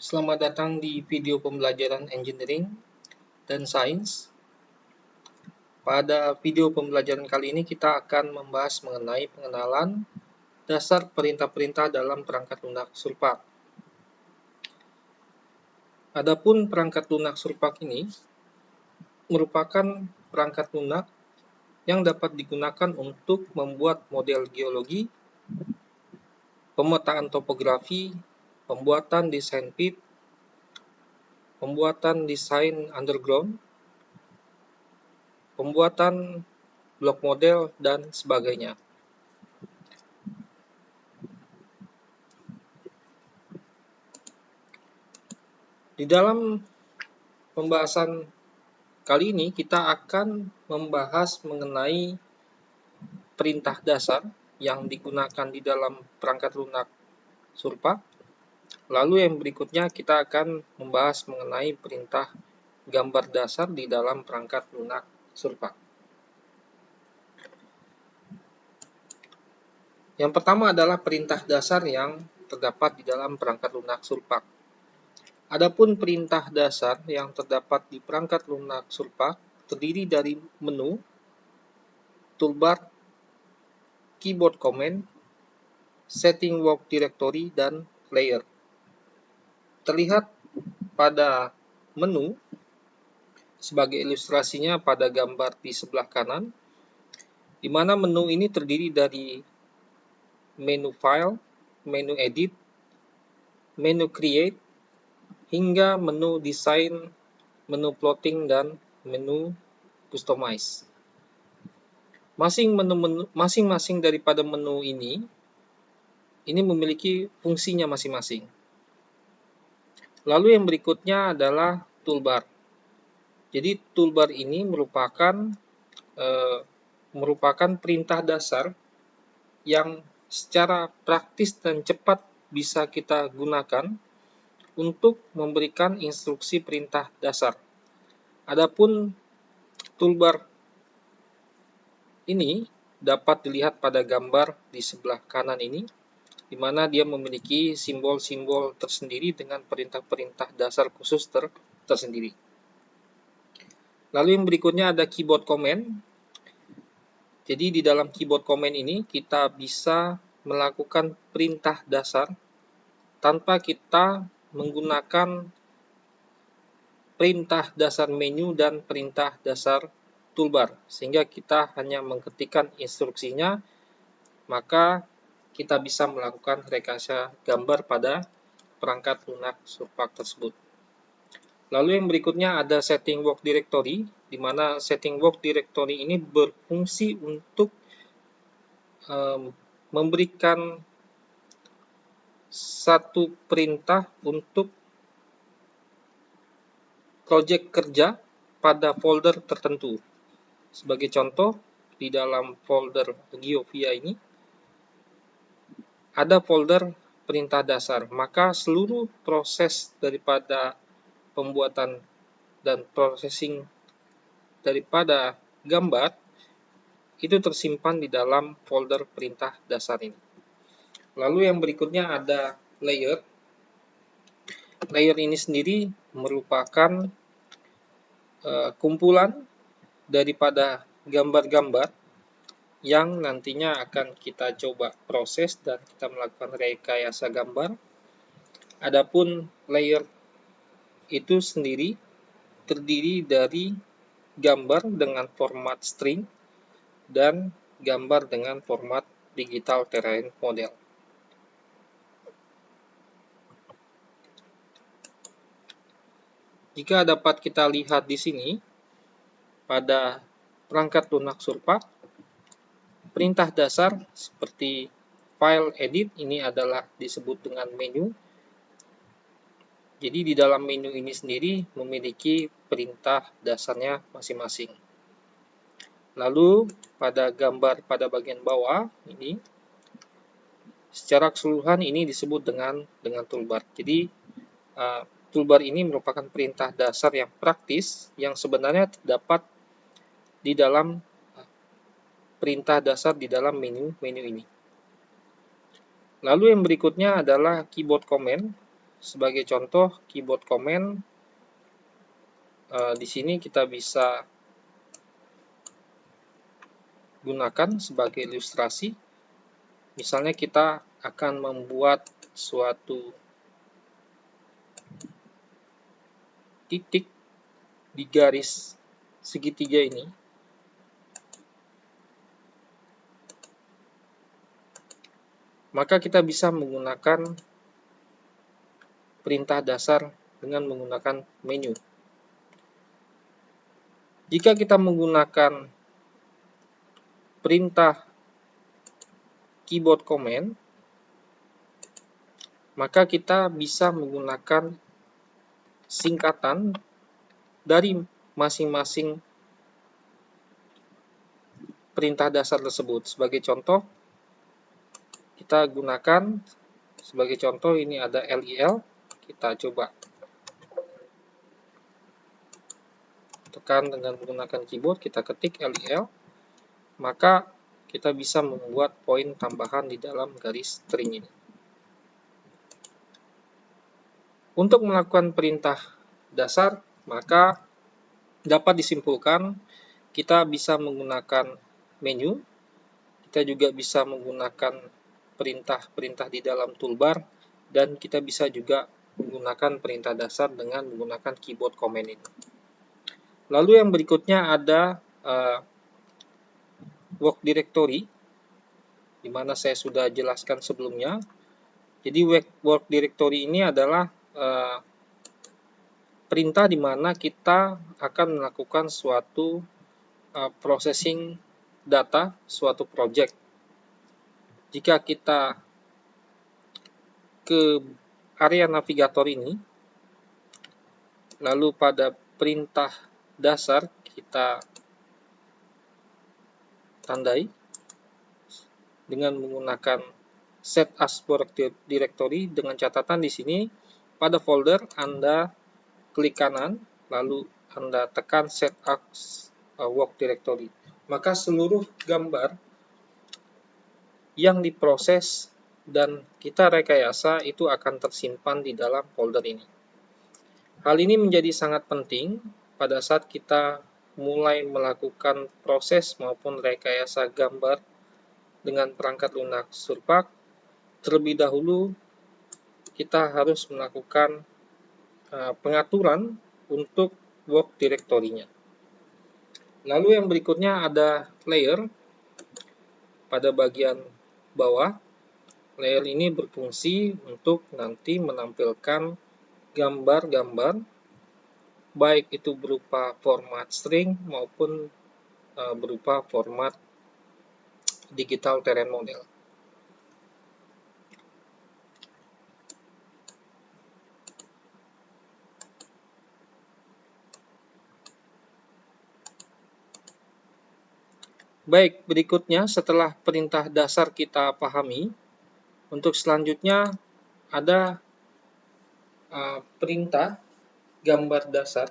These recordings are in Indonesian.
Selamat datang di video pembelajaran Engineering dan Sains. Pada video pembelajaran kali ini kita akan membahas mengenai pengenalan dasar perintah-perintah dalam perangkat lunak Surpak. Adapun perangkat lunak Surpak ini merupakan perangkat lunak yang dapat digunakan untuk membuat model geologi, pemetaan topografi, pembuatan desain pit, pembuatan desain underground, pembuatan blok model, dan sebagainya. Di dalam pembahasan kali ini kita akan membahas mengenai perintah dasar yang digunakan di dalam perangkat lunak Surpak. Lalu yang berikutnya kita akan membahas mengenai perintah gambar dasar di dalam perangkat lunak Surpak. Yang pertama adalah perintah dasar yang terdapat di dalam perangkat lunak Surpak. Adapun perintah dasar yang terdapat di perangkat lunak Surpak terdiri dari menu, toolbar, keyboard command, setting work directory, dan layer. Terlihat pada menu sebagai ilustrasinya pada gambar di sebelah kanan, di mana menu ini terdiri dari menu file, menu edit, menu create, hingga menu design, menu plotting, dan menu customize. Masing-masing daripada menu ini memiliki fungsinya masing-masing. Lalu yang berikutnya adalah toolbar. Jadi toolbar ini merupakan perintah dasar yang secara praktis dan cepat bisa kita gunakan untuk memberikan instruksi perintah dasar. Adapun toolbar ini dapat dilihat pada gambar di sebelah kanan ini, di mana dia memiliki simbol-simbol tersendiri dengan perintah-perintah dasar khusus tersendiri. Lalu yang berikutnya ada keyboard command. Jadi di dalam keyboard command ini kita bisa melakukan perintah dasar tanpa kita menggunakan perintah dasar menu dan perintah dasar toolbar, sehingga kita hanya mengetikkan instruksinya, maka kita bisa melakukan rekayasa gambar pada perangkat lunak Surpak tersebut. Lalu yang berikutnya ada setting work directory, di mana setting work directory ini berfungsi untuk memberikan satu perintah untuk project kerja pada folder tertentu. Sebagai contoh, di dalam folder Geovia ini ada folder perintah dasar, maka seluruh proses daripada pembuatan dan processing daripada gambar itu tersimpan di dalam folder perintah dasar ini. Lalu yang berikutnya ada layer. Layer ini sendiri merupakan kumpulan daripada gambar-gambar yang nantinya akan kita coba proses dan kita melakukan rekayasa gambar. Adapun layer itu sendiri terdiri dari gambar dengan format string dan gambar dengan format digital terrain model. Jika dapat kita lihat di sini pada perangkat lunak Surpak, perintah dasar seperti file edit ini adalah disebut dengan menu. Jadi di dalam menu ini sendiri memiliki perintah dasarnya masing-masing. Lalu pada gambar pada bagian bawah ini, secara keseluruhan ini disebut dengan toolbar. Jadi toolbar ini merupakan perintah dasar yang praktis yang sebenarnya terdapat di dalam perintah dasar di dalam menu ini. Lalu yang berikutnya adalah keyboard command. Sebagai contoh, keyboard command di sini kita bisa gunakan sebagai ilustrasi. Misalnya kita akan membuat suatu titik di garis segitiga ini. Maka kita bisa menggunakan perintah dasar dengan menggunakan menu. Jika kita menggunakan perintah keyboard command, maka kita bisa menggunakan singkatan dari masing-masing perintah dasar tersebut. Sebagai contoh, kita gunakan, sebagai contoh ini ada LIL, kita coba tekan dengan menggunakan keyboard, kita ketik LIL, maka kita bisa membuat poin tambahan di dalam garis string ini. Untuk melakukan perintah dasar, maka dapat disimpulkan kita bisa menggunakan menu, kita juga bisa menggunakan perintah-perintah di dalam toolbar, dan kita bisa juga menggunakan perintah dasar dengan menggunakan keyboard command ini. Lalu yang berikutnya ada work directory, di mana saya sudah jelaskan sebelumnya. Jadi work directory ini adalah perintah di mana kita akan melakukan suatu processing data, suatu project. Jika kita ke area navigator ini, lalu pada perintah dasar kita tandai dengan menggunakan set as work directory, dengan catatan di sini pada folder Anda klik kanan lalu Anda tekan set as work directory, maka seluruh gambar yang diproses dan kita rekayasa itu akan tersimpan di dalam folder ini. Hal ini menjadi sangat penting pada saat kita mulai melakukan proses maupun rekayasa gambar dengan perangkat lunak Surpak. Terlebih dahulu kita harus melakukan pengaturan untuk work directory-nya. Lalu yang berikutnya ada layer pada bagian bawah. Layer ini berfungsi untuk nanti menampilkan gambar-gambar, baik itu berupa format string maupun berupa format digital terrain model. Baik, berikutnya setelah perintah dasar kita pahami, untuk selanjutnya ada perintah gambar dasar,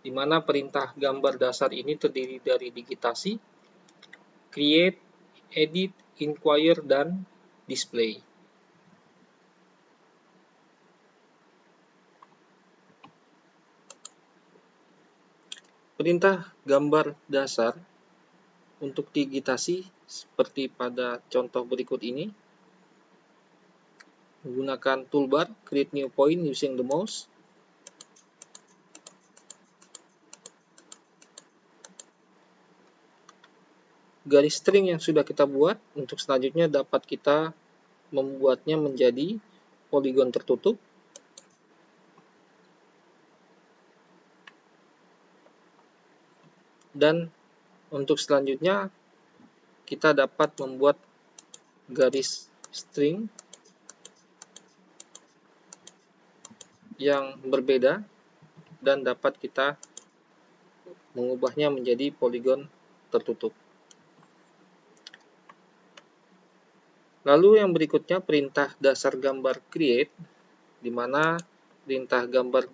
di mana perintah gambar dasar ini terdiri dari digitasi, create, edit, inquire, dan display. Perintah gambar dasar untuk digitasi seperti pada contoh berikut ini, menggunakan toolbar create new point using the mouse. Garis string yang sudah kita buat, untuk selanjutnya dapat kita membuatnya menjadi poligon tertutup. Dan untuk selanjutnya kita dapat membuat garis string yang berbeda dan dapat kita mengubahnya menjadi poligon tertutup. Lalu yang berikutnya perintah dasar gambar create, di mana perintah gambar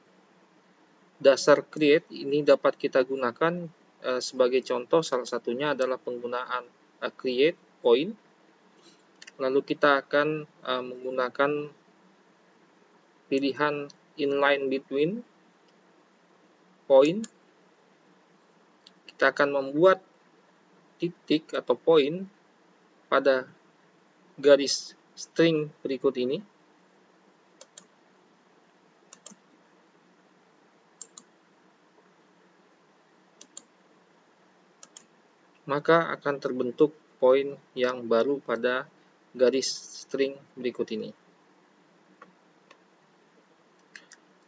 dasar create ini dapat kita gunakan sebagai contoh, salah satunya adalah penggunaan create point. Lalu kita akan menggunakan pilihan inline between point, kita akan membuat titik atau poin pada garis string berikut ini. Maka akan terbentuk poin yang baru pada garis string berikut ini.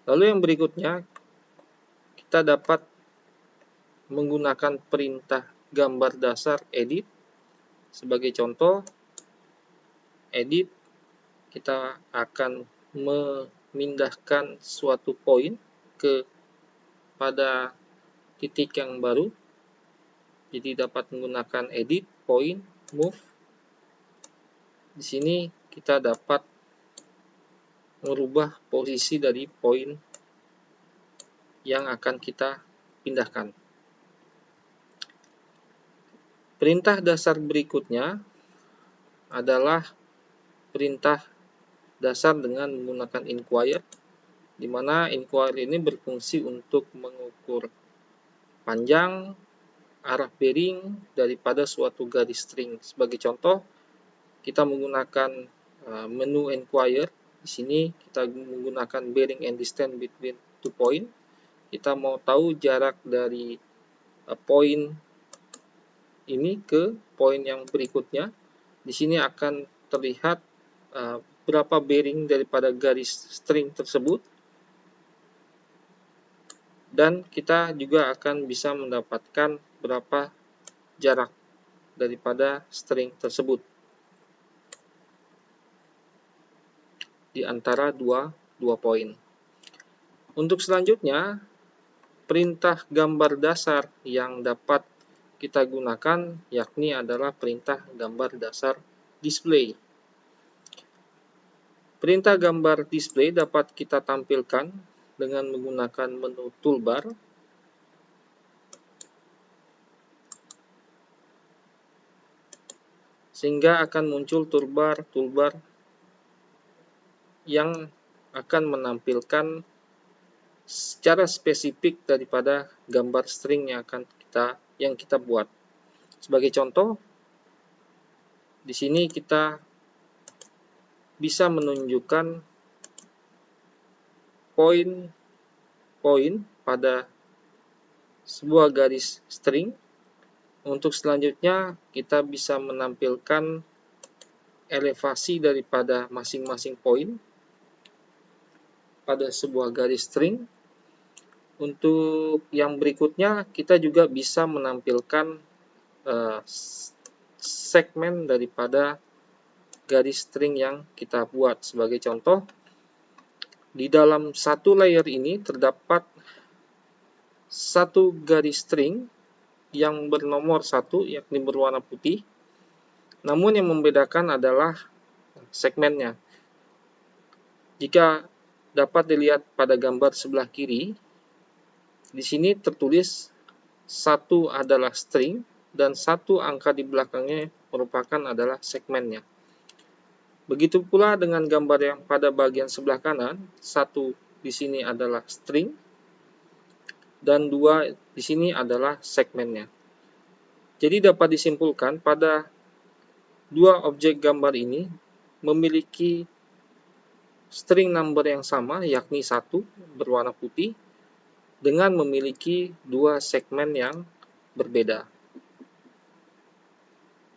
Lalu yang berikutnya, kita dapat menggunakan perintah gambar dasar edit. Sebagai contoh, edit, kita akan memindahkan suatu poin ke pada titik yang baru. Jadi dapat menggunakan edit, point, move. Di sini kita dapat merubah posisi dari poin yang akan kita pindahkan. Perintah dasar berikutnya adalah perintah dasar dengan menggunakan inquire, di mana inquire ini berfungsi untuk mengukur panjang, arah bearing daripada suatu garis string. Sebagai contoh, kita menggunakan menu inquire. Di sini kita menggunakan bearing and distance between two point. Kita mau tahu jarak dari poin ini ke poin yang berikutnya. Di sini akan terlihat berapa bearing daripada garis string tersebut. Dan kita juga akan bisa mendapatkan berapa jarak daripada string tersebut di antara dua poin. Untuk selanjutnya, perintah gambar dasar yang dapat kita gunakan yakni adalah perintah gambar dasar display. Perintah gambar display dapat kita tampilkan dengan menggunakan menu toolbar. Sehingga akan muncul toolbar yang akan menampilkan secara spesifik daripada gambar string yang kita buat. Sebagai contoh, di sini kita bisa menunjukkan poin pada sebuah garis string. Untuk selanjutnya, kita bisa menampilkan elevasi daripada masing-masing poin pada sebuah garis string. Untuk yang berikutnya, kita juga bisa menampilkan segmen daripada garis string yang kita buat. Sebagai contoh, di dalam satu layer ini terdapat satu garis string yang bernomor 1, yakni berwarna putih. Namun yang membedakan adalah segmennya. Jika dapat dilihat pada gambar sebelah kiri, di sini tertulis 1 adalah string dan 1 angka di belakangnya merupakan adalah segmennya. Begitu pula dengan gambar yang pada bagian sebelah kanan, 1 di sini adalah string dan 2 di sini adalah segmennya. Jadi dapat disimpulkan pada dua objek gambar ini memiliki string number yang sama, yakni 1 berwarna putih, dengan memiliki dua segmen yang berbeda.